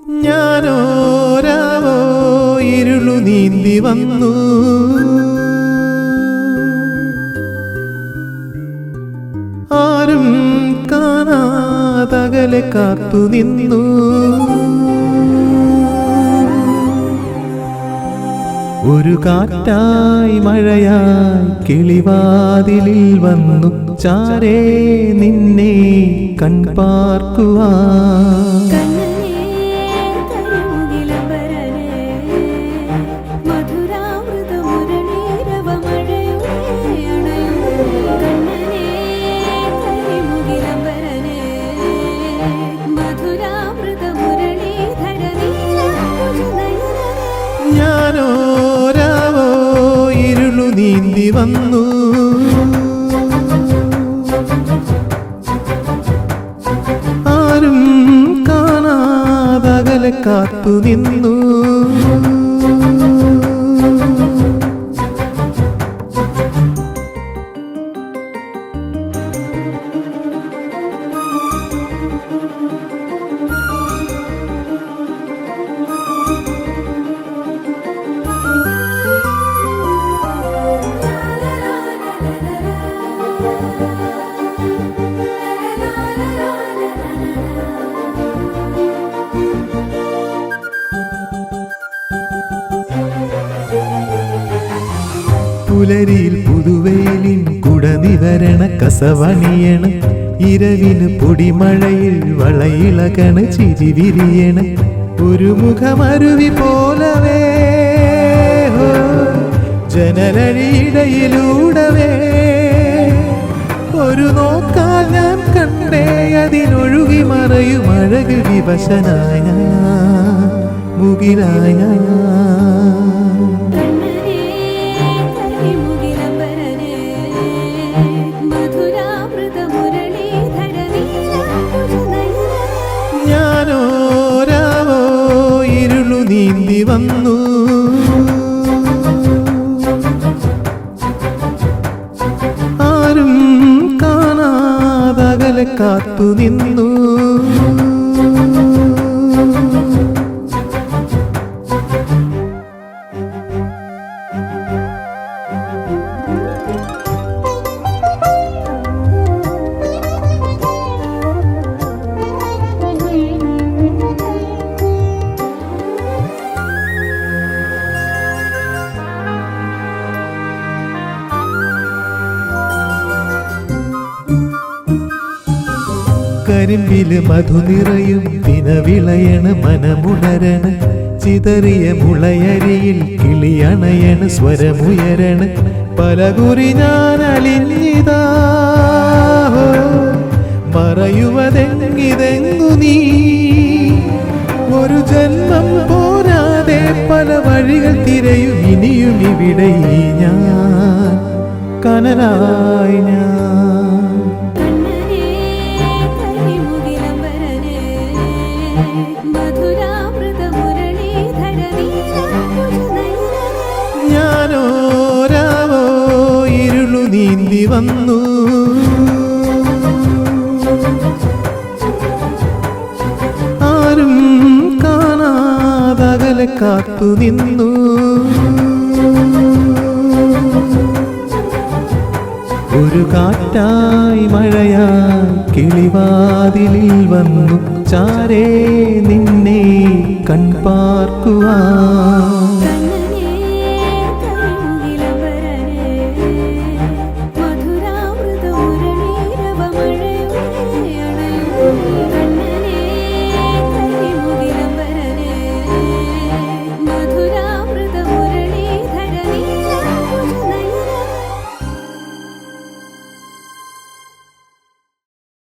ഞാനോരാവോ ഇരുളു നീന്തി വന്നു, ആരും കാണാതകലെ കാത്തു നിന്നു. ഒരു കാറ്റായി മഴയായി കിളിവാതിലിൽ വന്നു ചാരേ നിന്നെ കൺപാർക്കുവാൻ. ഞാനോരാവോ ഇരുളു നീന്തി വന്നു, ആരും കാണാതകലെ കാത്തു നിന്നു. പുലരിയിൽ പുതുവെയിലിൻ കുടനിവരണ കസവണിയണ, ഇരവിന് പൊടിമഴയിൽ വളയിളകണ ചിരി വിരിയണ. ഒരു മുഖമരുവി പോലവേ ജനലഴിയിടയിലൂടവേ ഒരു നോക്കാൽ ഞാൻ കണ്ടേ അതിനൊഴുകി മറയും അഴക് വിവശനായ മുകിലായ. ഞാനോരാവോ ഇരുളു നീന്തി വന്നു, ആരും കാണാതകലെ കാത്തു നിന്നു. കരിമ്പില് മധു നിറയും ദിനവിളയണ് മനമുണരണ, ചിതറിയ മുളയരിയിൽ കിളിയണയണ് സ്വരമുയരണ. പലകുറി ഞാൻ അലിഞ്ഞിതാ മറയുവതെങ്ങിതെങ്ങു നീ, ഒരു ജന്മം പോരാതെ പല വഴികൾ തിരയും ഇനിയും ഇവിടെ ഞാൻ കനലായി ഞാൻ. ഞാനോരാവോ ഇരുളു നീന്തി വന്നു, ആരും കാണാതകലെ കാത്തു നിന്നു. ഒരു കാറ്റായി മഴയായി കിളിവാതിലിൽ വന്നു ചാരേ നിന്നെ കൺപാർക്കുവാൻ.